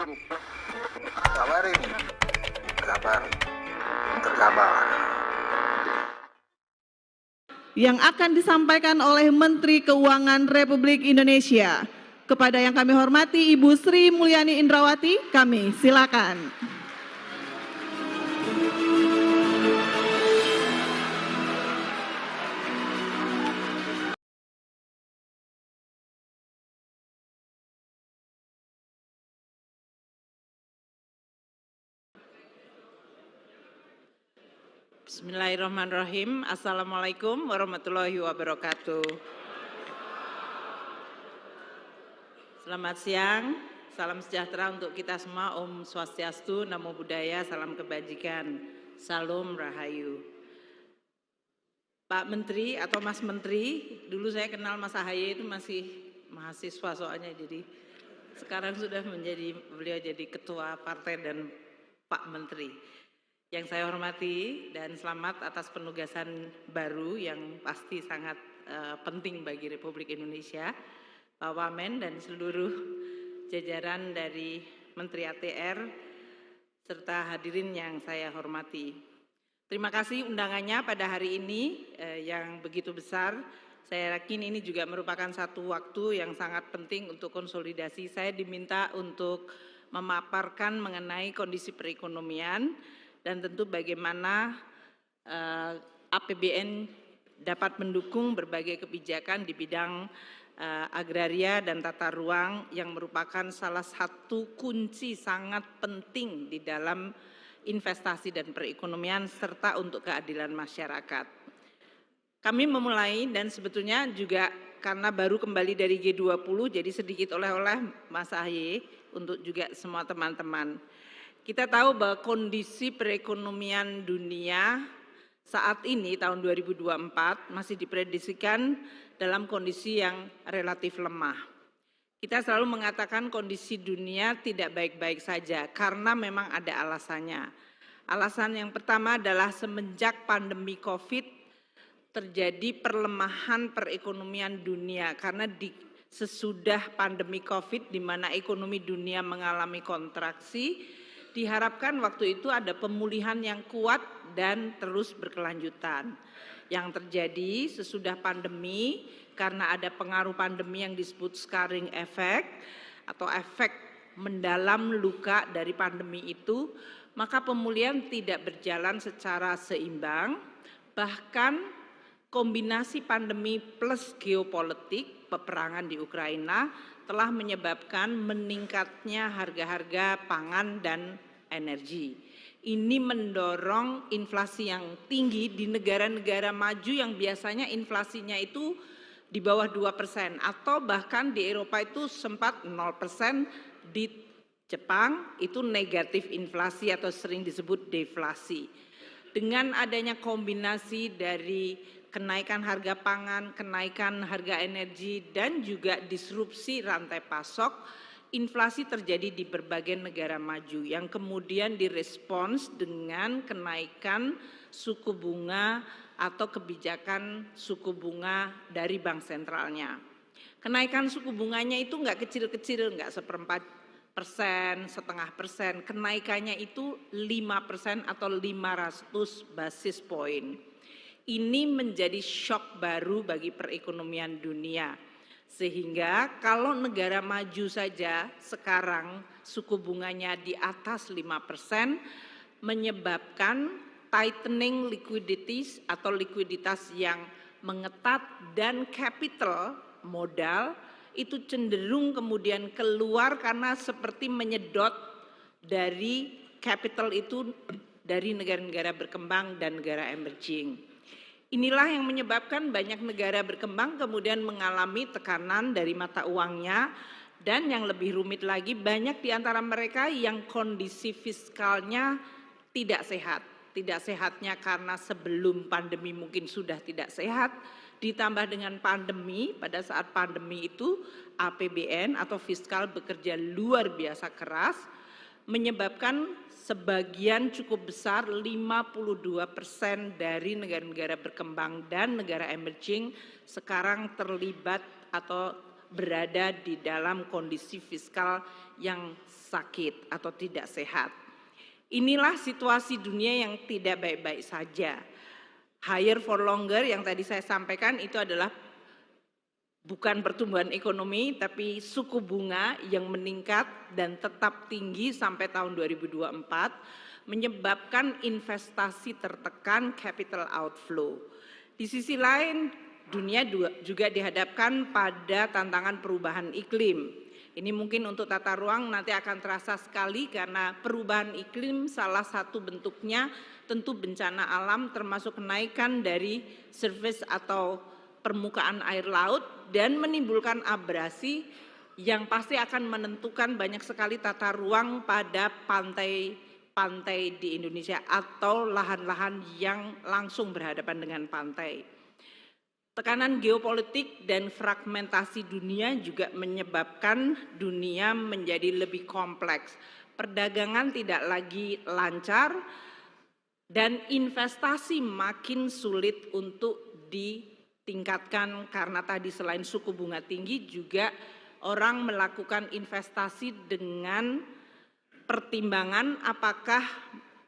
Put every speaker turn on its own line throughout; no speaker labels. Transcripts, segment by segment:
Kabar ini, kabar terkabar.
Yang akan disampaikan oleh Menteri Keuangan Republik Indonesia. Kepada yang kami hormati Ibu Sri Mulyani Indrawati, kami silakan.
Bismillahirrahmanirrahim. Assalamualaikum warahmatullahi wabarakatuh. Selamat siang, salam sejahtera untuk kita semua. Om Swastiastu, Namo Buddhaya, salam kebajikan, Salam Rahayu. Pak Menteri atau Mas Menteri, dulu saya kenal Mas Ahaye itu masih mahasiswa soalnya, jadi sekarang sudah beliau jadi ketua partai dan Pak Menteri. Yang saya hormati dan selamat atas penugasan baru yang pasti sangat penting bagi Republik Indonesia, Pak Wamen dan seluruh jajaran dari Menteri ATR serta hadirin yang saya hormati. Terima kasih undangannya pada hari ini yang begitu besar. Saya yakin ini juga merupakan satu waktu yang sangat penting untuk konsolidasi. Saya diminta untuk memaparkan mengenai kondisi perekonomian dan tentu bagaimana APBN dapat mendukung berbagai kebijakan di bidang agraria dan tata ruang yang merupakan salah satu kunci sangat penting di dalam investasi dan perekonomian serta untuk keadilan masyarakat. Kami memulai dan sebetulnya juga karena baru kembali dari G20 jadi sedikit oleh-oleh Mas Ahaye untuk juga semua teman-teman. Kita tahu bahwa kondisi perekonomian dunia saat ini tahun 2024 masih diprediksikan dalam kondisi yang relatif lemah. Kita selalu mengatakan kondisi dunia tidak baik-baik saja karena memang ada alasannya. Alasan yang pertama adalah semenjak pandemi COVID terjadi perlemahan perekonomian dunia karena sesudah pandemi COVID di mana ekonomi dunia mengalami kontraksi, diharapkan waktu itu ada pemulihan yang kuat dan terus berkelanjutan. Yang terjadi sesudah pandemi karena ada pengaruh pandemi yang disebut scarring effect atau efek mendalam luka dari pandemi itu, maka pemulihan tidak berjalan secara seimbang, bahkan kombinasi pandemi plus geopolitik, peperangan di Ukraina telah menyebabkan meningkatnya harga-harga pangan dan energi. Ini mendorong inflasi yang tinggi di negara-negara maju yang biasanya inflasinya itu di bawah 2% atau bahkan di Eropa itu sempat 0%, di Jepang itu negatif inflasi atau sering disebut deflasi. Dengan adanya kombinasi dari kenaikan harga pangan, kenaikan harga energi dan juga disrupsi rantai pasok, inflasi terjadi di berbagai negara maju yang kemudian direspons dengan kenaikan suku bunga atau kebijakan suku bunga dari bank sentralnya. Kenaikan suku bunganya itu enggak kecil-kecil, enggak 1/4%, 0,5%, kenaikannya itu 5% atau 500 basis point. Ini menjadi shock baru bagi perekonomian dunia. Sehingga kalau negara maju saja sekarang suku bunganya di atas 5% menyebabkan tightening liquidities atau likuiditas yang mengetat dan capital modal itu cenderung kemudian keluar karena seperti menyedot dari capital itu dari negara-negara berkembang dan negara emerging. Inilah yang menyebabkan banyak negara berkembang kemudian mengalami tekanan dari mata uangnya dan yang lebih rumit lagi banyak di antara mereka yang kondisi fiskalnya tidak sehat. Tidak sehatnya karena sebelum pandemi mungkin sudah tidak sehat, ditambah dengan pandemi, pada saat pandemi itu APBN atau fiskal bekerja luar biasa keras, menyebabkan sebagian cukup besar 52% dari negara-negara berkembang dan negara emerging sekarang terlibat atau berada di dalam kondisi fiskal yang sakit atau tidak sehat. Inilah situasi dunia yang tidak baik-baik saja. Higher for longer yang tadi saya sampaikan itu adalah bukan pertumbuhan ekonomi, tapi suku bunga yang meningkat dan tetap tinggi sampai tahun 2024, menyebabkan investasi tertekan, capital outflow. Di sisi lain, dunia juga dihadapkan pada tantangan perubahan iklim. Ini mungkin untuk tata ruang nanti akan terasa sekali karena perubahan iklim salah satu bentuknya tentu bencana alam termasuk kenaikan dari surface atau permukaan air laut dan menimbulkan abrasi yang pasti akan menentukan banyak sekali tata ruang pada pantai di Indonesia atau lahan-lahan yang langsung berhadapan dengan pantai. Tekanan geopolitik dan fragmentasi dunia juga menyebabkan dunia menjadi lebih kompleks. Perdagangan tidak lagi lancar dan investasi makin sulit untuk ditingkatkan karena tadi selain suku bunga tinggi juga orang melakukan investasi dengan pertimbangan apakah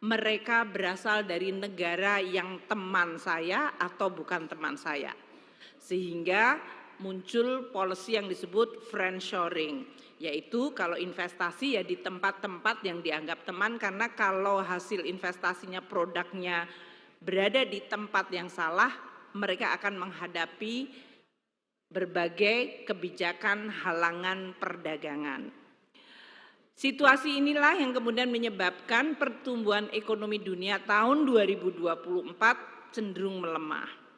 mereka berasal dari negara yang teman saya atau bukan teman saya. Sehingga muncul policy yang disebut friendshoring, yaitu kalau investasi ya di tempat-tempat yang dianggap teman karena kalau hasil investasinya produknya berada di tempat yang salah, mereka akan menghadapi berbagai kebijakan halangan perdagangan. Situasi inilah yang kemudian menyebabkan pertumbuhan ekonomi dunia tahun 2024 cenderung melemah.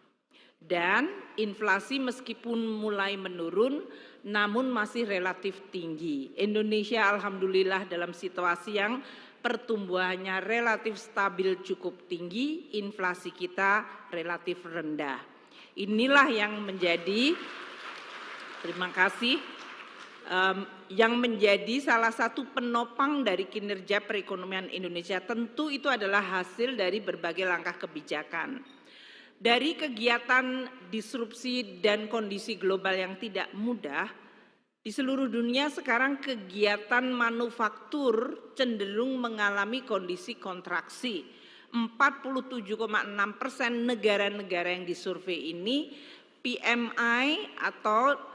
Dan inflasi meskipun mulai menurun namun masih relatif tinggi. Indonesia alhamdulillah dalam situasi yang pertumbuhannya relatif stabil cukup tinggi, inflasi kita relatif rendah. Inilah yang menjadi, terima kasih, yang menjadi salah satu penopang dari kinerja perekonomian Indonesia. Tentu itu adalah hasil dari berbagai langkah kebijakan. Dari kegiatan disrupsi dan kondisi global yang tidak mudah, di seluruh dunia sekarang kegiatan manufaktur cenderung mengalami kondisi kontraksi. 47,6% negara-negara yang disurvei ini PMI atau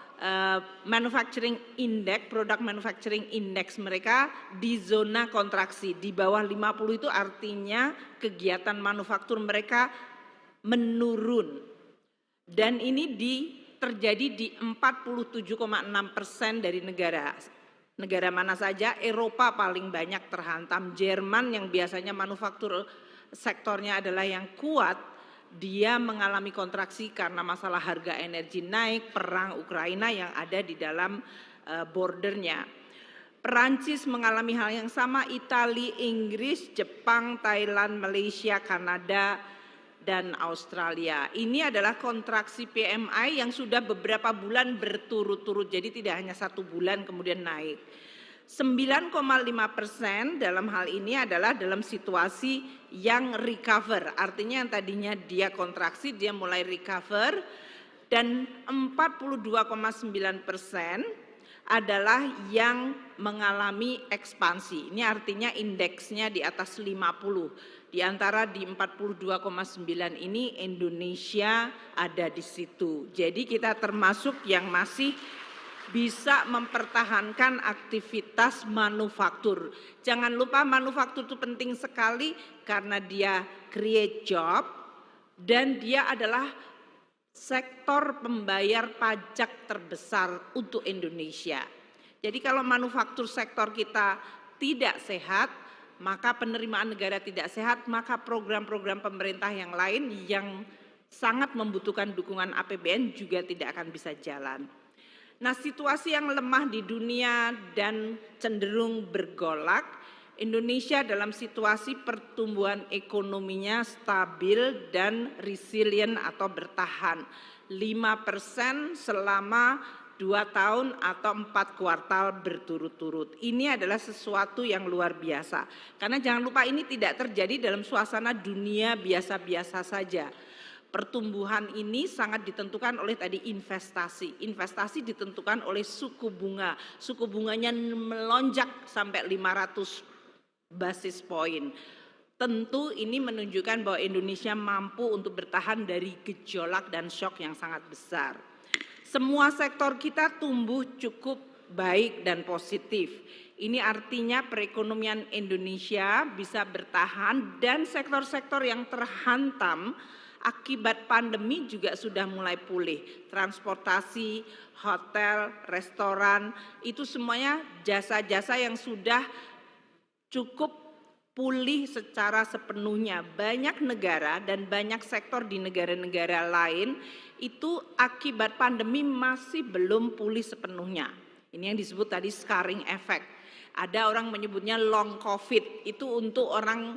manufacturing index, product manufacturing index mereka di zona kontraksi. Di bawah 50 itu artinya kegiatan manufaktur mereka menurun dan ini terjadi di 47,6% dari negara mana saja. Eropa paling banyak terhantam, Jerman yang biasanya manufaktur sektornya adalah yang kuat, dia mengalami kontraksi karena masalah harga energi naik, perang Ukraina yang ada di dalam bordernya. Perancis mengalami hal yang sama, Italia, Inggris, Jepang, Thailand, Malaysia, Kanada, dan Australia. Ini adalah kontraksi PMI yang sudah beberapa bulan berturut-turut, jadi tidak hanya 1 bulan kemudian naik. 9,5% dalam hal ini adalah dalam situasi yang recover, artinya yang tadinya dia kontraksi, dia mulai recover, dan 42,9% adalah yang mengalami ekspansi. Ini artinya indeksnya di atas 50. Di antara di 42,9 ini Indonesia ada di situ. Jadi kita termasuk yang masih bisa mempertahankan aktivitas manufaktur. Jangan lupa manufaktur itu penting sekali karena dia create job dan dia adalah sektor pembayar pajak terbesar untuk Indonesia. Jadi kalau manufaktur sektor kita tidak sehat, maka penerimaan negara tidak sehat, maka program-program pemerintah yang lain yang sangat membutuhkan dukungan APBN juga tidak akan bisa jalan. Nah, situasi yang lemah di dunia dan cenderung bergolak, Indonesia dalam situasi pertumbuhan ekonominya stabil dan resilient atau bertahan. 5% selama 2 tahun atau 4 kuartal berturut-turut. Ini adalah sesuatu yang luar biasa. Karena jangan lupa ini tidak terjadi dalam suasana dunia biasa-biasa saja. Pertumbuhan ini sangat ditentukan oleh tadi investasi. Investasi ditentukan oleh suku bunga. Suku bunganya melonjak sampai 500 basis point. Tentu ini menunjukkan bahwa Indonesia mampu untuk bertahan dari gejolak dan shock yang sangat besar. Semua sektor kita tumbuh cukup baik dan positif. Ini artinya perekonomian Indonesia bisa bertahan dan sektor-sektor yang terhantam akibat pandemi juga sudah mulai pulih. Transportasi, hotel, restoran, itu semuanya jasa-jasa yang sudah cukup pulih secara sepenuhnya. Banyak negara dan banyak sektor di negara-negara lain itu akibat pandemi masih belum pulih sepenuhnya. Ini yang disebut tadi scarring effect. Ada orang menyebutnya long COVID, itu untuk orang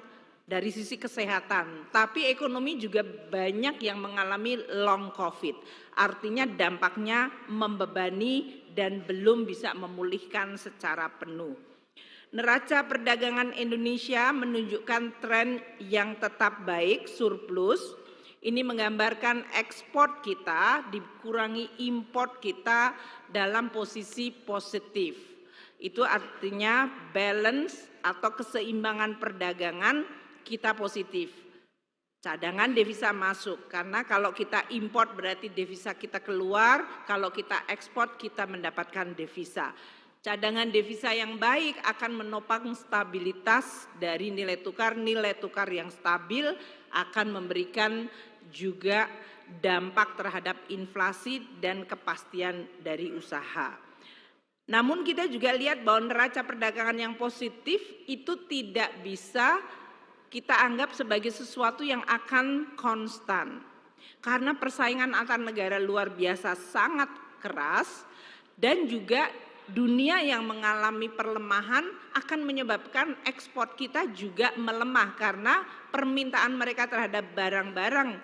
dari sisi kesehatan. Tapi ekonomi juga banyak yang mengalami long COVID. Artinya dampaknya membebani dan belum bisa memulihkan secara penuh. Neraca perdagangan Indonesia menunjukkan tren yang tetap baik, surplus. Ini menggambarkan ekspor kita dikurangi import kita dalam posisi positif. Itu artinya balance atau keseimbangan perdagangan kita positif. Cadangan devisa masuk, karena kalau kita import berarti devisa kita keluar, kalau kita ekspor kita mendapatkan devisa. Cadangan devisa yang baik akan menopang stabilitas dari nilai tukar yang stabil akan memberikan juga dampak terhadap inflasi dan kepastian dari usaha. Namun kita juga lihat bahwa neraca perdagangan yang positif itu tidak bisa kita anggap sebagai sesuatu yang akan konstan. Karena persaingan antar negara luar biasa sangat keras dan juga dunia yang mengalami perlemahan akan menyebabkan ekspor kita juga melemah karena permintaan mereka terhadap barang-barang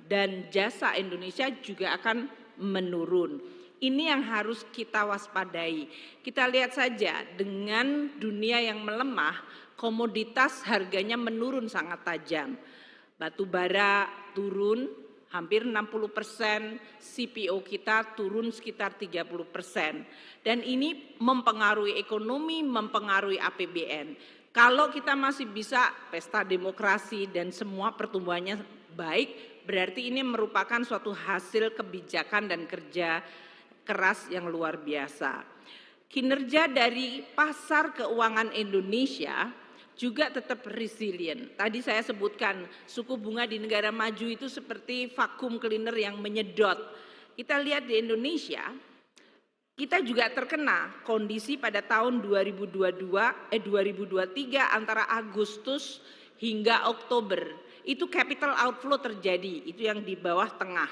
dan jasa Indonesia juga akan menurun. Ini yang harus kita waspadai. Kita lihat saja dengan dunia yang melemah, komoditas harganya menurun sangat tajam. Batu bara turun hampir 60%, CPO kita turun sekitar 30%. Dan ini mempengaruhi ekonomi, mempengaruhi APBN. Kalau kita masih bisa pesta demokrasi dan semua pertumbuhannya baik, berarti ini merupakan suatu hasil kebijakan dan kerja keras yang luar biasa. Kinerja dari pasar keuangan Indonesia juga tetap resilient. Tadi saya sebutkan suku bunga di negara maju itu seperti vacuum cleaner yang menyedot. Kita lihat di Indonesia, kita juga terkena kondisi pada tahun 2023 antara Agustus hingga Oktober. Itu capital outflow terjadi, itu yang di bawah tengah.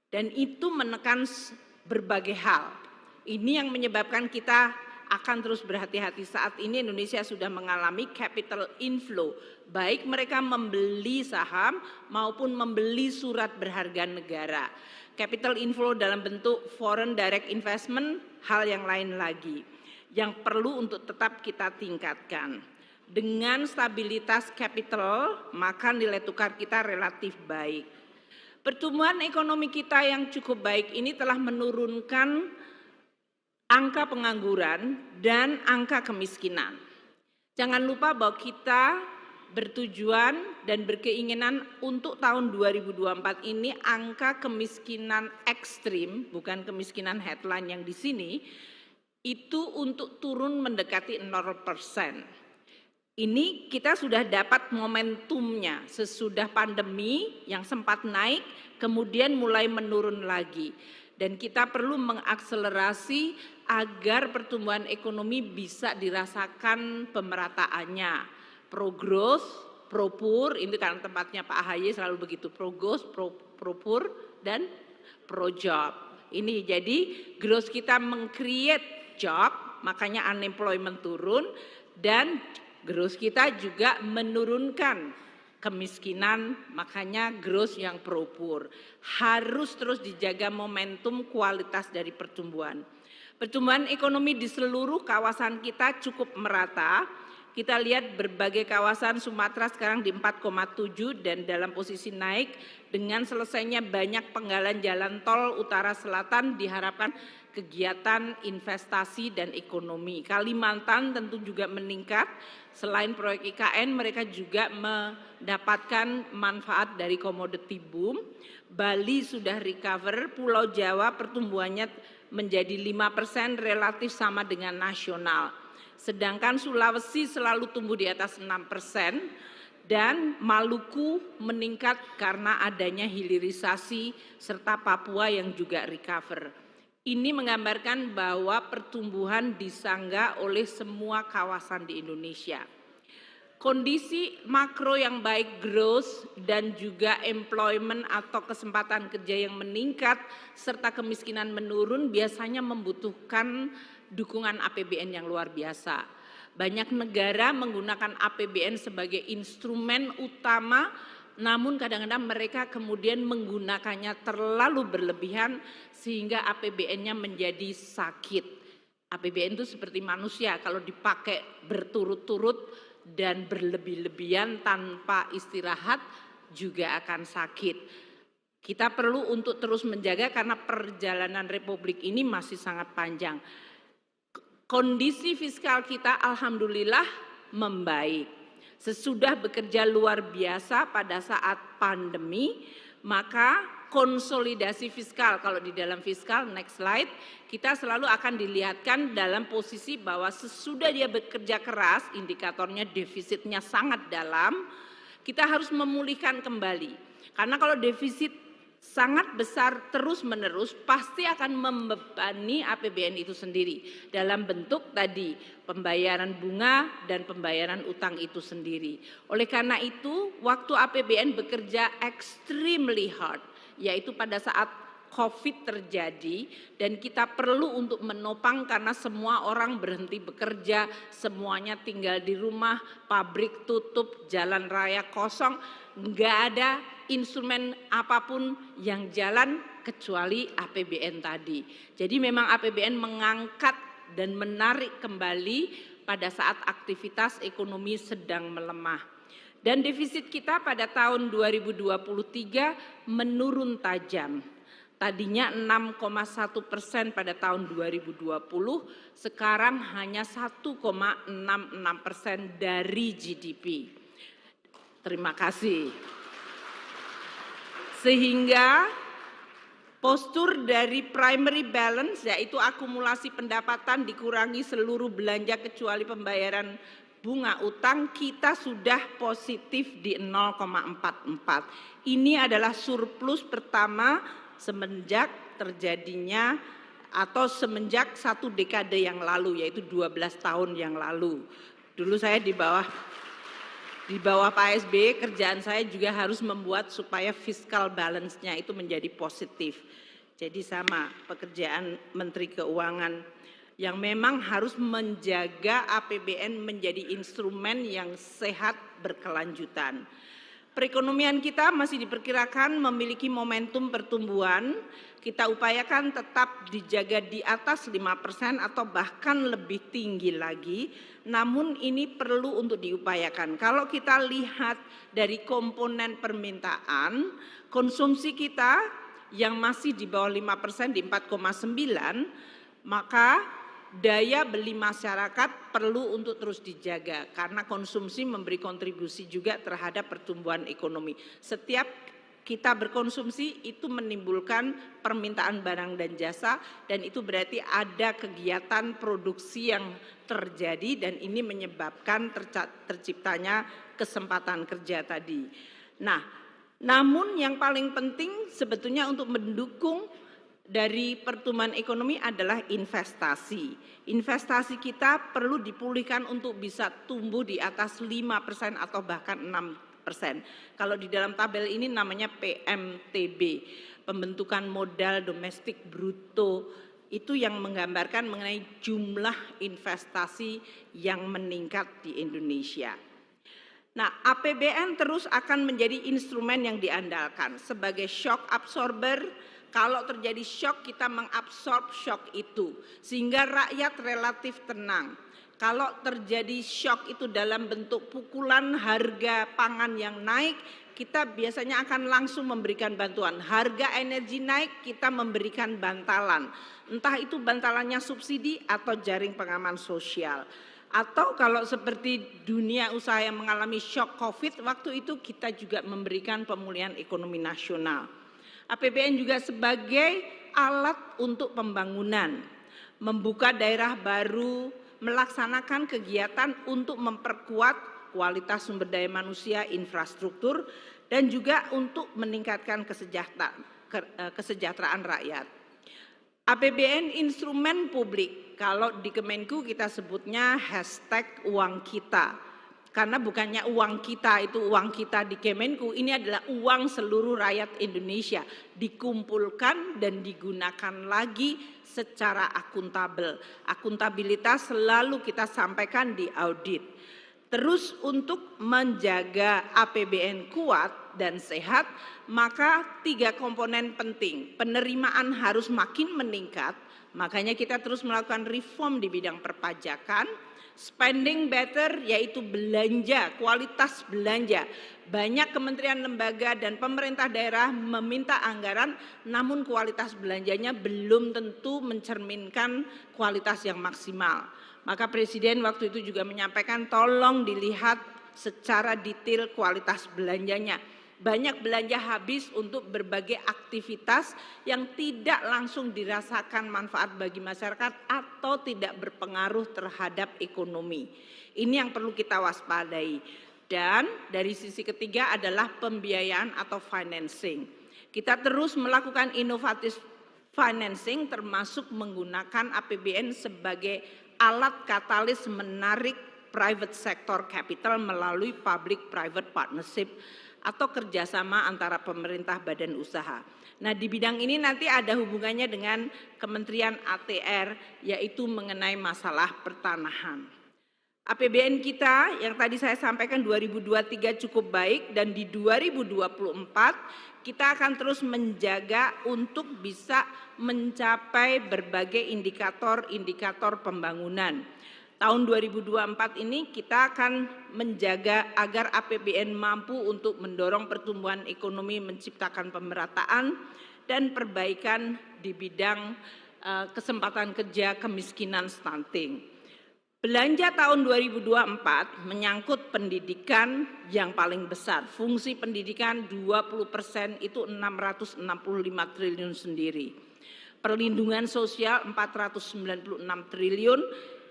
Dan itu menekan berbagai hal. Ini yang menyebabkan kita akan terus berhati-hati. Saat ini Indonesia sudah mengalami capital inflow, baik mereka membeli saham maupun membeli surat berharga negara. Capital inflow dalam bentuk foreign direct investment, hal yang lain lagi yang perlu untuk tetap kita tingkatkan. Dengan stabilitas capital, maka nilai tukar kita relatif baik. Pertumbuhan ekonomi kita yang cukup baik ini telah menurunkan angka pengangguran dan angka kemiskinan. Jangan lupa bahwa kita bertujuan dan berkeinginan untuk tahun 2024 ini angka kemiskinan ekstrim, bukan kemiskinan headline yang di sini, itu untuk turun mendekati 0%. Ini kita sudah dapat momentumnya sesudah pandemi yang sempat naik, kemudian mulai menurun lagi. Dan kita perlu mengakselerasi agar pertumbuhan ekonomi bisa dirasakan pemerataannya. Pro-growth, pro-poor, ini kan tempatnya Pak AHY selalu begitu, pro-growth, pro-poor, dan pro-job. Ini jadi growth kita meng-create job, makanya unemployment turun, dan growth kita juga menurunkan kemiskinan, makanya growth yang pro-poor. Harus terus dijaga momentum kualitas dari pertumbuhan. Pertumbuhan ekonomi di seluruh kawasan kita cukup merata. Kita lihat berbagai kawasan Sumatera sekarang di 4,7 dan dalam posisi naik. Dengan selesainya banyak penggalan jalan tol utara selatan diharapkan kegiatan investasi dan ekonomi. Kalimantan tentu juga meningkat. Selain proyek IKN, mereka juga mendapatkan manfaat dari commodity boom. Bali sudah recover, Pulau Jawa pertumbuhannya menjadi 5% relatif sama dengan nasional. Sedangkan Sulawesi selalu tumbuh di atas 6% dan Maluku meningkat karena adanya hilirisasi serta Papua yang juga recover. Ini menggambarkan bahwa pertumbuhan disangga oleh semua kawasan di Indonesia. Kondisi makro yang baik growth dan juga employment atau kesempatan kerja yang meningkat serta kemiskinan menurun biasanya membutuhkan dukungan APBN yang luar biasa. Banyak negara menggunakan APBN sebagai instrumen utama, namun kadang-kadang mereka kemudian menggunakannya terlalu berlebihan sehingga APBN-nya menjadi sakit. APBN itu seperti manusia, kalau dipakai berturut-turut dan berlebih-lebihan tanpa istirahat juga akan sakit. Kita perlu untuk terus menjaga karena perjalanan Republik ini masih sangat panjang. Kondisi fiskal kita alhamdulillah membaik. Sesudah bekerja luar biasa pada saat pandemi, maka konsolidasi fiskal, kalau di dalam fiskal, next slide, kita selalu akan dilihatkan dalam posisi bahwa sesudah dia bekerja keras, indikatornya defisitnya sangat dalam, kita harus memulihkan kembali. Karena kalau defisit sangat besar terus-menerus pasti akan membebani APBN itu sendiri dalam bentuk tadi pembayaran bunga dan pembayaran utang itu sendiri. Oleh karena itu, waktu APBN bekerja extremely hard, yaitu pada saat COVID terjadi dan kita perlu untuk menopang karena semua orang berhenti bekerja, semuanya tinggal di rumah, pabrik tutup, jalan raya kosong, nggak ada instrumen apapun yang jalan kecuali APBN tadi. Jadi memang APBN mengangkat dan menarik kembali pada saat aktivitas ekonomi sedang melemah. Dan defisit kita pada tahun 2023 menurun tajam. Tadinya 6,1% pada tahun 2020, sekarang hanya 1,66% dari GDP. Terima kasih. Sehingga postur dari primary balance, yaitu akumulasi pendapatan dikurangi seluruh belanja kecuali pembayaran bunga utang, kita sudah positif di 0,44. Ini adalah surplus pertama semenjak terjadinya atau semenjak satu dekade yang lalu, yaitu 12 tahun yang lalu. Dulu saya di bawah Pak SBY, kerjaan saya juga harus membuat supaya fiscal balance-nya itu menjadi positif. Jadi sama pekerjaan Menteri Keuangan yang memang harus menjaga APBN menjadi instrumen yang sehat berkelanjutan. Perekonomian kita masih diperkirakan memiliki momentum pertumbuhan. Kita upayakan tetap dijaga di atas 5% atau bahkan lebih tinggi lagi. Namun ini perlu untuk diupayakan. Kalau kita lihat dari komponen permintaan, konsumsi kita yang masih di bawah 5% di 4,9, maka daya beli masyarakat perlu untuk terus dijaga karena konsumsi memberi kontribusi juga terhadap pertumbuhan ekonomi. Setiap kita berkonsumsi itu menimbulkan permintaan barang dan jasa dan itu berarti ada kegiatan produksi yang terjadi dan ini menyebabkan terciptanya kesempatan kerja tadi. Nah, namun yang paling penting sebetulnya untuk mendukung dari pertumbuhan ekonomi adalah investasi. Investasi kita perlu dipulihkan untuk bisa tumbuh di atas 5% atau bahkan 6%. Kalau di dalam tabel ini namanya PMTB, pembentukan modal domestik bruto, itu yang menggambarkan mengenai jumlah investasi yang meningkat di Indonesia. Nah, APBN terus akan menjadi instrumen yang diandalkan sebagai shock absorber. Kalau terjadi shock, kita mengabsorb shock itu sehingga rakyat relatif tenang. Kalau terjadi shock itu dalam bentuk pukulan harga pangan yang naik, kita biasanya akan langsung memberikan bantuan. Harga energi naik, kita memberikan bantalan. Entah itu bantalannya subsidi atau jaring pengaman sosial. Atau kalau seperti dunia usaha yang mengalami shock COVID, waktu itu kita juga memberikan pemulihan ekonomi nasional. APBN juga sebagai alat untuk pembangunan, membuka daerah baru, melaksanakan kegiatan untuk memperkuat kualitas sumber daya manusia, infrastruktur, dan juga untuk meningkatkan kesejahteraan rakyat. APBN instrumen publik, kalau di Kemenku kita sebutnya #uang kita. Karena bukannya uang kita itu uang kita di Kemenku, ini adalah uang seluruh rakyat Indonesia, dikumpulkan dan digunakan lagi secara akuntabel. Akuntabilitas selalu kita sampaikan di audit. Terus untuk menjaga APBN kuat dan sehat, maka 3 komponen penting. Penerimaan harus makin meningkat, makanya kita terus melakukan reform di bidang perpajakan. Spending better, yaitu belanja, kualitas belanja. Banyak kementerian, lembaga, dan pemerintah daerah meminta anggaran, namun kualitas belanjanya belum tentu mencerminkan kualitas yang maksimal. Maka Presiden waktu itu juga menyampaikan tolong dilihat secara detail kualitas belanjanya. Banyak belanja habis untuk berbagai aktivitas yang tidak langsung dirasakan manfaat bagi masyarakat atau tidak berpengaruh terhadap ekonomi. Ini yang perlu kita waspadai. Dan dari sisi ketiga adalah pembiayaan atau financing. Kita terus melakukan inovatif financing termasuk menggunakan APBN sebagai alat katalis menarik private sector capital melalui public private partnership atau kerjasama antara pemerintah badan usaha. Nah, di bidang ini nanti ada hubungannya dengan Kementerian ATR, yaitu mengenai masalah pertanahan. APBN kita yang tadi saya sampaikan 2023 cukup baik, dan di 2024 kita akan terus menjaga untuk bisa mencapai berbagai indikator-indikator pembangunan. Tahun 2024 ini kita akan menjaga agar APBN mampu untuk mendorong pertumbuhan ekonomi, menciptakan pemerataan dan perbaikan di bidang kesempatan kerja, kemiskinan, stunting. Belanja tahun 2024 menyangkut pendidikan yang paling besar. Fungsi pendidikan 20% itu 665 triliun sendiri. Perlindungan sosial 496 triliun,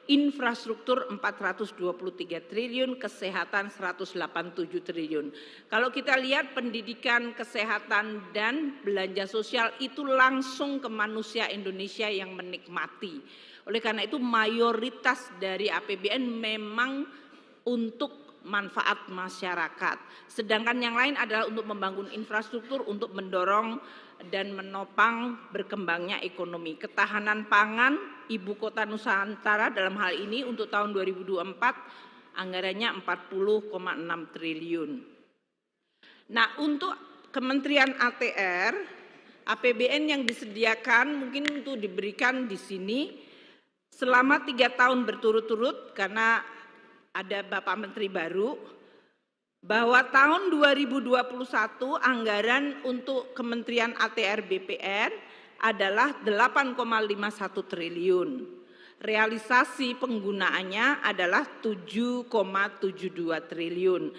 infrastruktur 423 triliun, kesehatan 187 triliun. Kalau kita lihat pendidikan, kesehatan, dan belanja sosial itu langsung ke manusia Indonesia yang menikmati. Oleh karena itu mayoritas dari APBN memang untuk manfaat masyarakat. Sedangkan yang lain adalah untuk membangun infrastruktur, untuk mendorong dan menopang berkembangnya ekonomi. Ketahanan pangan Ibu Kota Nusantara dalam hal ini untuk tahun 2024 anggarannya 40,6 triliun. Nah, untuk Kementerian ATR, APBN yang disediakan mungkin untuk diberikan di sini selama 3 tahun berturut-turut karena ada Bapak Menteri baru, bahwa tahun 2021 anggaran untuk Kementerian ATR BPR adalah 8,51 triliun. Realisasi penggunaannya adalah 7,72 triliun.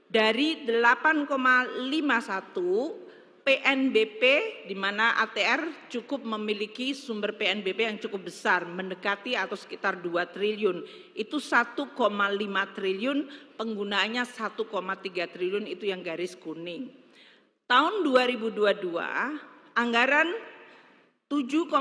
Dari 8,51 PNBP, di mana ATR cukup memiliki sumber PNBP yang cukup besar, mendekati atau sekitar 2 triliun. Itu 1,5 triliun, penggunaannya 1,3 triliun, itu yang garis kuning. Tahun 2022, anggaran 7,85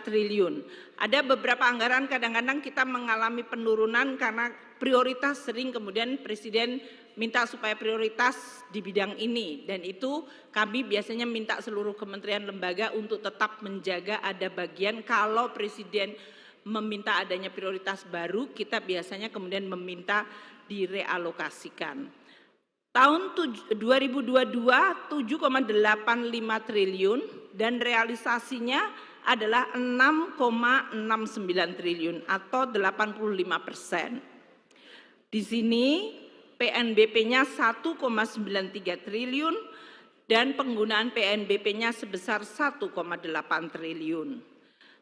triliun. Ada beberapa anggaran kadang-kadang kita mengalami penurunan karena prioritas, sering kemudian Presiden minta supaya prioritas di bidang ini, dan itu kami biasanya minta seluruh kementerian lembaga untuk tetap menjaga ada bagian kalau Presiden meminta adanya prioritas baru, kita biasanya kemudian meminta direalokasikan. Tahun 2022 7,85 triliun dan realisasinya adalah 6,69 triliun atau 85%. Di sini PNBP-nya 1,93 triliun dan penggunaan PNBP-nya sebesar 1,8 triliun.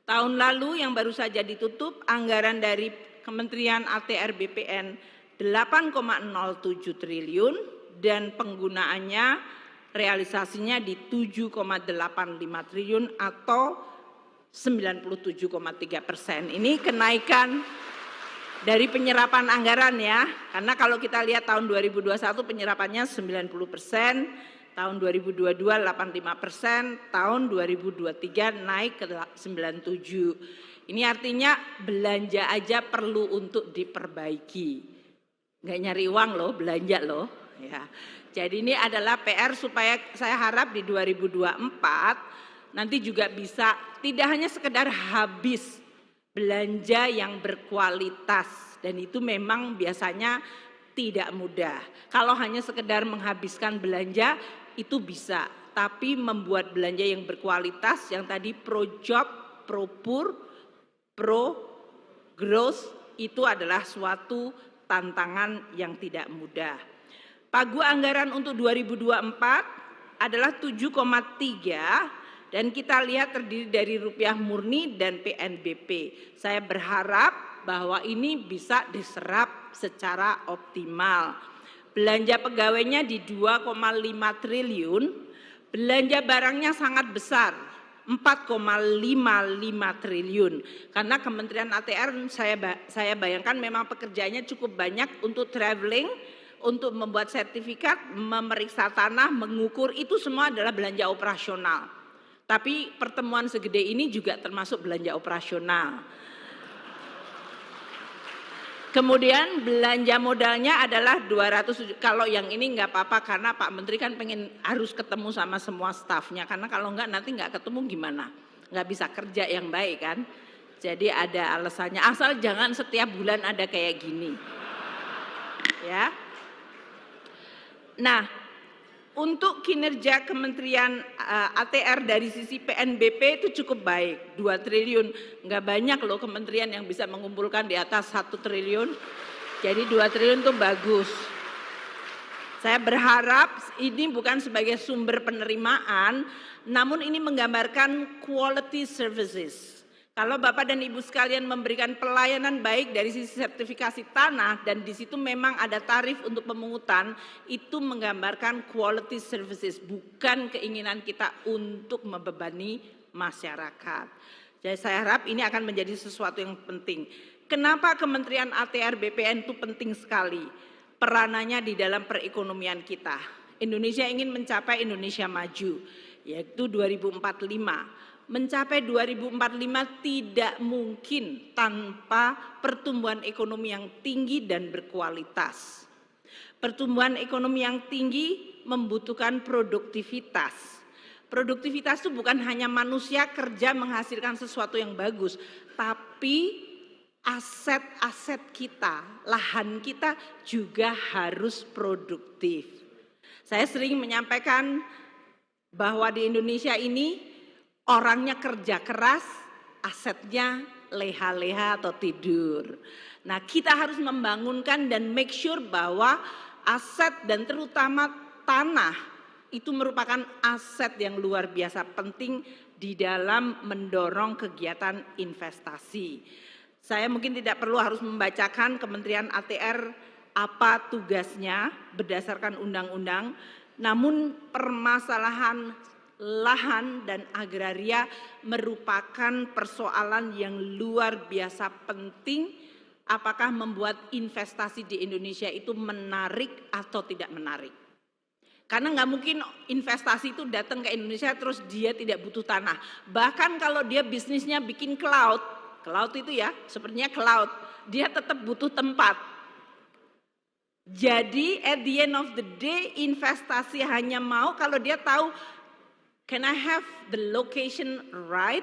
Tahun lalu yang baru saja ditutup anggaran dari Kementerian ATR BPN 8,07 triliun dan penggunaannya realisasinya di 7,85 triliun atau 97,3%. Ini kenaikan dari penyerapan anggaran ya, karena kalau kita lihat tahun 2021 penyerapannya 90%, tahun 2022 85%, tahun 2023 naik ke 97%. Ini artinya belanja aja perlu untuk diperbaiki. Nggak nyari uang loh, belanja loh. Ya. Jadi ini adalah PR supaya saya harap di 2024 nanti juga bisa tidak hanya sekedar habis belanja yang berkualitas, dan itu memang biasanya tidak mudah. Kalau hanya sekedar menghabiskan belanja itu bisa, tapi membuat belanja yang berkualitas yang tadi pro job, pro pur, pro growth itu adalah suatu tantangan yang tidak mudah. Pagu anggaran untuk 2024 adalah 7,3 dan kita lihat terdiri dari rupiah murni dan PNBP. Saya berharap bahwa ini bisa diserap secara optimal. Belanja pegawainya di 2,5 triliun, belanja barangnya sangat besar, 4,55 triliun. Karena Kementerian ATR saya bayangkan memang pekerjaannya cukup banyak untuk traveling, untuk membuat sertifikat, memeriksa tanah, mengukur, itu semua adalah belanja operasional. Tapi pertemuan segede ini juga termasuk belanja operasional. Kemudian belanja modalnya adalah 200, kalau yang ini nggak apa-apa karena Pak Menteri kan pengen harus ketemu sama semua stafnya, karena kalau nggak nanti nggak ketemu gimana, nggak bisa kerja yang baik kan. Jadi ada alasannya, asal jangan setiap bulan ada kayak gini. Ya. Nah, untuk kinerja Kementerian ATR dari sisi PNBP itu cukup baik, 2 triliun. Nggak banyak loh kementerian yang bisa mengumpulkan di atas 1 triliun. Jadi 2 triliun itu bagus. Saya berharap ini bukan sebagai sumber penerimaan, namun ini menggambarkan quality services. Kalau Bapak dan Ibu sekalian memberikan pelayanan baik dari sisi sertifikasi tanah dan di situ memang ada tarif untuk pemungutan, itu menggambarkan quality services, bukan keinginan kita untuk membebani masyarakat. Jadi saya harap ini akan menjadi sesuatu yang penting. Kenapa Kementerian ATR BPN itu penting sekali? Peranannya di dalam perekonomian kita. Indonesia ingin mencapai Indonesia maju, yaitu 2045. Mencapai 2045 tidak mungkin tanpa pertumbuhan ekonomi yang tinggi dan berkualitas. Pertumbuhan ekonomi yang tinggi membutuhkan produktivitas. Produktivitas itu bukan hanya manusia kerja menghasilkan sesuatu yang bagus, tapi aset-aset kita, lahan kita juga harus produktif. Saya sering menyampaikan bahwa di Indonesia ini orangnya kerja keras, asetnya leha-leha atau tidur. Nah, kita harus membangunkan dan make sure bahwa aset dan terutama tanah itu merupakan aset yang luar biasa penting di dalam mendorong kegiatan investasi. Saya mungkin tidak perlu harus membacakan Kementerian ATR apa tugasnya berdasarkan undang-undang, namun permasalahan lahan dan agraria merupakan persoalan yang luar biasa penting. Apakah membuat investasi di Indonesia itu menarik atau tidak menarik? Karena nggak mungkin investasi itu datang ke Indonesia terus dia tidak butuh tanah. Bahkan kalau dia bisnisnya bikin cloud itu ya sepertinya cloud, dia tetap butuh tempat. Jadi at the end of the day investasi hanya mau kalau dia tahu, can I have the location right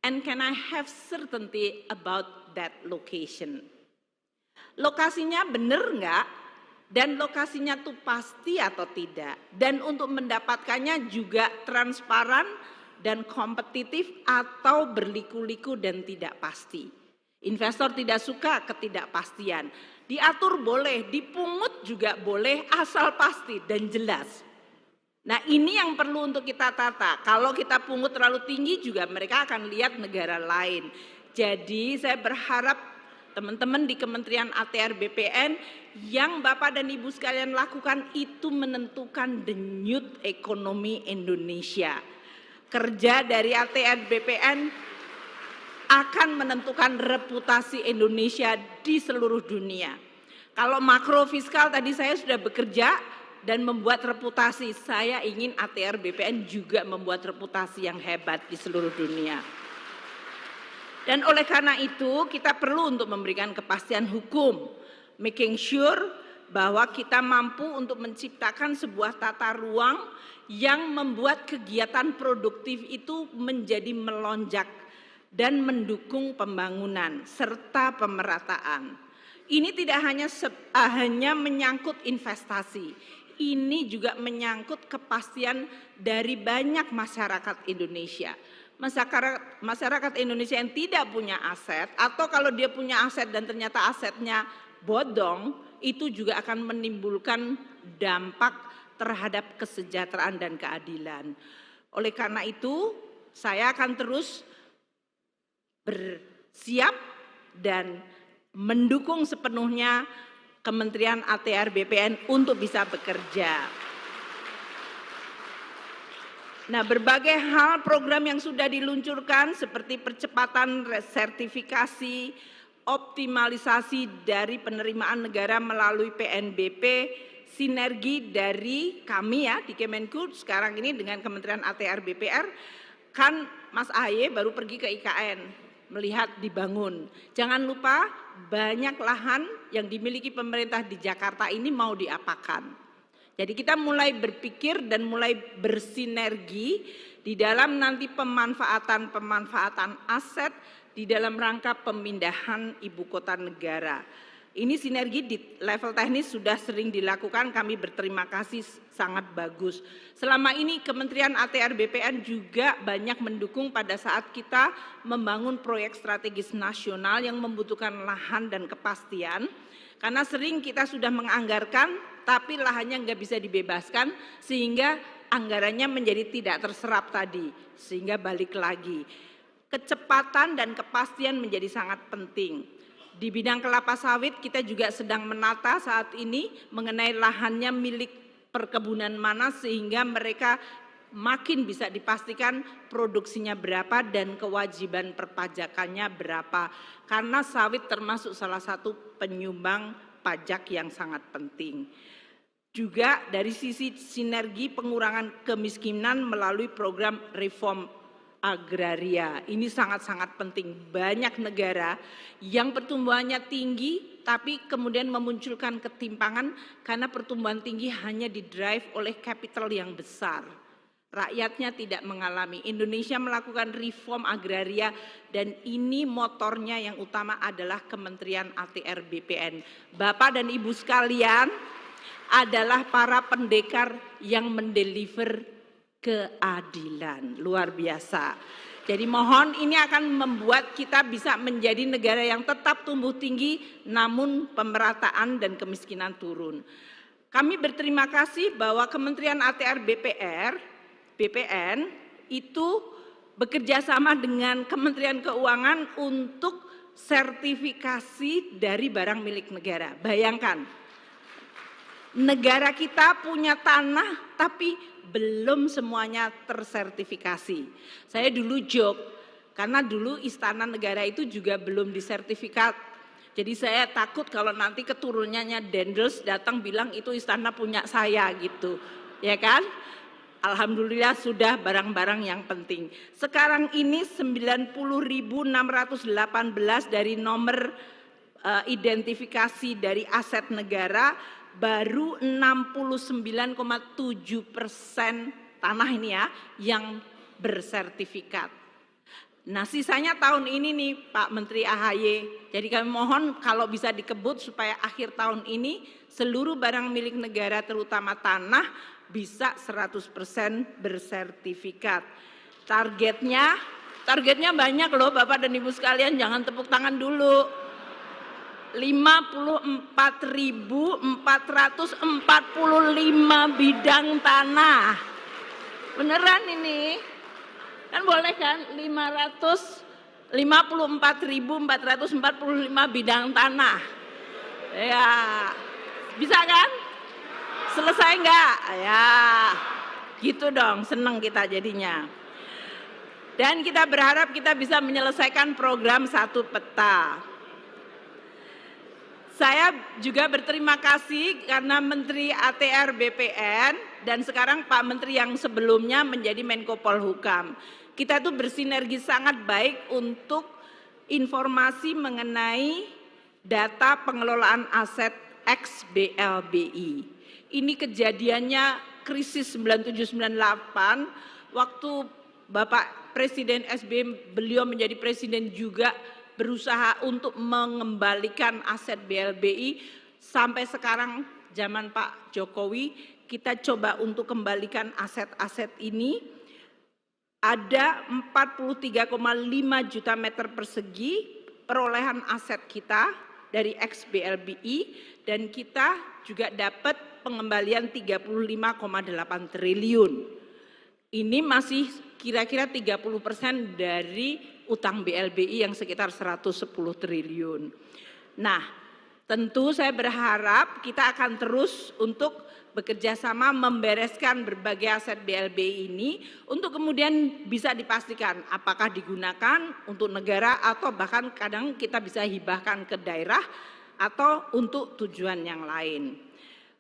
and can I have certainty about that location? Lokasinya benar nggak? Dan lokasinya tuh pasti atau tidak? Dan untuk mendapatkannya juga transparan, dan kompetitif atau berliku-liku dan tidak pasti. Investor tidak suka ketidakpastian. Diatur boleh, dipungut juga boleh asal pasti dan jelas. Nah ini yang perlu untuk kita tata. Kalau kita pungut terlalu tinggi juga mereka akan lihat negara lain. Jadi saya berharap teman-teman di Kementerian ATR BPN yang Bapak dan Ibu sekalian lakukan itu menentukan denyut ekonomi Indonesia. Kerja dari ATR BPN akan menentukan reputasi Indonesia di seluruh dunia. Kalau makro fiskal tadi saya sudah bekerja dan membuat reputasi, saya ingin ATR BPN juga membuat reputasi yang hebat di seluruh dunia. Dan oleh karena itu kita perlu untuk memberikan kepastian hukum, making sure bahwa kita mampu untuk menciptakan sebuah tata ruang yang membuat kegiatan produktif itu menjadi melonjak dan mendukung pembangunan serta pemerataan. Ini tidak hanya menyangkut investasi, ini juga menyangkut kepastian dari banyak masyarakat Indonesia. Masyarakat Indonesia yang tidak punya aset atau kalau dia punya aset dan ternyata asetnya bodong, itu juga akan menimbulkan dampak terhadap kesejahteraan dan keadilan. Oleh karena itu, saya akan terus bersiap dan mendukung sepenuhnya Kementerian ATR BPN untuk bisa bekerja. Nah, berbagai hal program yang sudah diluncurkan seperti percepatan sertifikasi, optimalisasi dari penerimaan negara melalui PNBP, sinergi dari kami ya di Kemenku sekarang ini dengan Kementerian ATR BPR, kan Mas AHY baru pergi ke IKN melihat dibangun. Jangan lupa banyak lahan yang dimiliki pemerintah di Jakarta ini mau diapakan. Jadi kita mulai berpikir dan mulai bersinergi di dalam nanti pemanfaatan aset di dalam rangka pemindahan ibu kota negara. Ini sinergi di level teknis sudah sering dilakukan, kami berterima kasih sangat bagus. Selama ini Kementerian ATR BPN juga banyak mendukung pada saat kita membangun proyek strategis nasional yang membutuhkan lahan dan kepastian. Karena sering kita sudah menganggarkan tapi lahannya nggak bisa dibebaskan sehingga anggarannya menjadi tidak terserap tadi. Sehingga balik lagi. Kecepatan dan kepastian menjadi sangat penting. Di bidang kelapa sawit kita juga sedang menata saat ini mengenai lahannya milik perkebunan mana sehingga mereka makin bisa dipastikan produksinya berapa dan kewajiban perpajakannya berapa. Karena sawit termasuk salah satu penyumbang pajak yang sangat penting. Juga dari sisi sinergi pengurangan kemiskinan melalui program reform agraria. Ini sangat-sangat penting. Banyak negara yang pertumbuhannya tinggi tapi kemudian memunculkan ketimpangan karena pertumbuhan tinggi hanya didrive oleh capital yang besar. Rakyatnya tidak mengalami. Indonesia melakukan reform agraria dan ini motornya yang utama adalah Kementerian ATR BPN. Bapak dan Ibu sekalian adalah para pendekar yang mendeliver keadilan. Luar biasa. Jadi mohon ini akan membuat kita bisa menjadi negara yang tetap tumbuh tinggi namun pemerataan dan kemiskinan turun. Kami berterima kasih bahwa Kementerian ATR BPN itu bekerja sama dengan Kementerian Keuangan untuk sertifikasi dari barang milik negara. Bayangkan, negara kita punya tanah tapi belum semuanya tersertifikasi. Saya dulu joke, karena dulu Istana Negara itu juga belum disertifikat. Jadi saya takut kalau nanti keturunannya Dendels datang bilang itu istana punya saya gitu. Ya kan? Alhamdulillah sudah barang-barang yang penting. Sekarang ini 90.618 dari nomor identifikasi dari aset negara, baru 69,7% tanah ini ya yang bersertifikat. Nah sisanya tahun ini nih Pak Menteri AHY. Jadi kami mohon kalau bisa dikebut supaya akhir tahun ini seluruh barang milik negara terutama tanah bisa 100% bersertifikat. Targetnya banyak loh Bapak dan Ibu sekalian, jangan tepuk tangan dulu. 54.445 bidang tanah. Beneran ini? Kan boleh kan? 54.445 bidang tanah. Ya, bisa kan? Selesai enggak? Ya, gitu dong, seneng kita jadinya. Dan kita berharap kita bisa menyelesaikan program Satu Peta. Saya juga berterima kasih karena Menteri ATR BPN dan sekarang Pak Menteri yang sebelumnya menjadi Menko Polhukam. Kita tuh bersinergi sangat baik untuk informasi mengenai data pengelolaan aset ex-BLBI. Ini kejadiannya krisis 97-98 waktu Bapak Presiden SBY, beliau menjadi presiden juga berusaha untuk mengembalikan aset BLBI. Sampai sekarang zaman Pak Jokowi kita coba untuk kembalikan aset-aset ini. Ada 43,5 juta meter persegi perolehan aset kita dari ex-BLBI dan kita juga dapat pengembalian 35,8 triliun. Ini masih kira-kira 30% dari utang BLBI yang sekitar 110 triliun. Nah, tentu saya berharap kita akan terus untuk bekerja sama membereskan berbagai aset BLBI ini untuk kemudian bisa dipastikan apakah digunakan untuk negara atau bahkan kadang kita bisa hibahkan ke daerah atau untuk tujuan yang lain.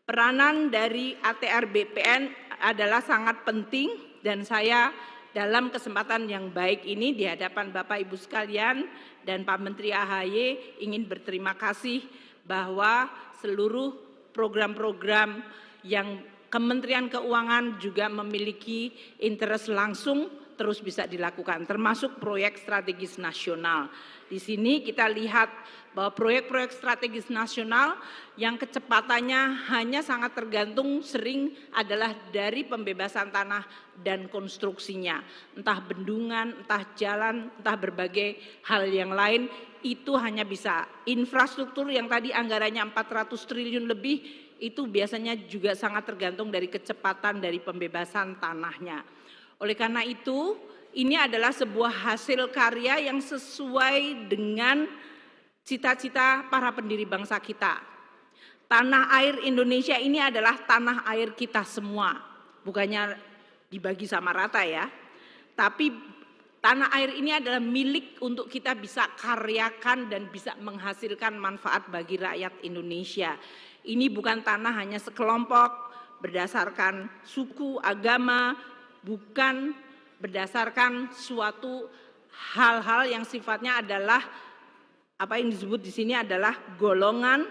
Peranan dari ATR BPN adalah sangat penting dan saya dalam kesempatan yang baik ini di hadapan Bapak Ibu sekalian dan Pak Menteri AHY ingin berterima kasih bahwa seluruh program-program yang Kementerian Keuangan juga memiliki interest langsung terus bisa dilakukan, termasuk proyek strategis nasional. Di sini kita lihat bahwa proyek-proyek strategis nasional yang kecepatannya hanya sangat tergantung sering adalah dari pembebasan tanah dan konstruksinya. Entah bendungan, entah jalan, entah berbagai hal yang lain, itu hanya bisa. Infrastruktur yang tadi anggarannya 400 triliun lebih, itu biasanya juga sangat tergantung dari kecepatan dari pembebasan tanahnya. Oleh karena itu, ini adalah sebuah hasil karya yang sesuai dengan cita-cita para pendiri bangsa kita. Tanah air Indonesia ini adalah tanah air kita semua. Bukannya dibagi sama rata ya. Tapi tanah air ini adalah milik untuk kita bisa karyakan dan bisa menghasilkan manfaat bagi rakyat Indonesia. Ini bukan tanah hanya sekelompok berdasarkan suku, agama, bukan berdasarkan suatu hal-hal yang sifatnya adalah apa yang disebut di sini adalah golongan,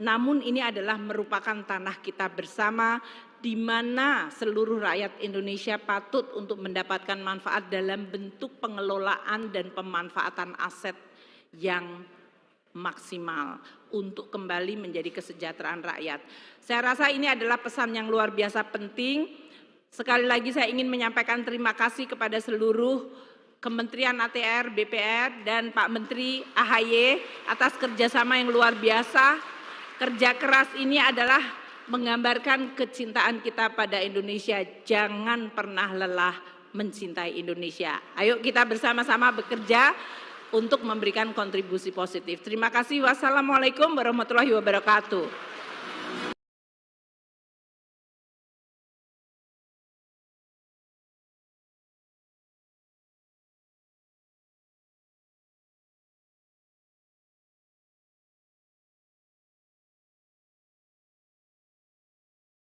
namun ini adalah merupakan tanah kita bersama di mana seluruh rakyat Indonesia patut untuk mendapatkan manfaat dalam bentuk pengelolaan dan pemanfaatan aset yang maksimal untuk kembali menjadi kesejahteraan rakyat. Saya rasa ini adalah pesan yang luar biasa penting. Sekali lagi saya ingin menyampaikan terima kasih kepada seluruh Kementerian ATR, BPR, dan Pak Menteri AHY atas kerjasama yang luar biasa. Kerja keras ini adalah menggambarkan kecintaan kita pada Indonesia. Jangan pernah lelah mencintai Indonesia. Ayo kita bersama-sama bekerja untuk memberikan kontribusi positif. Terima kasih. Wassalamualaikum warahmatullahi wabarakatuh.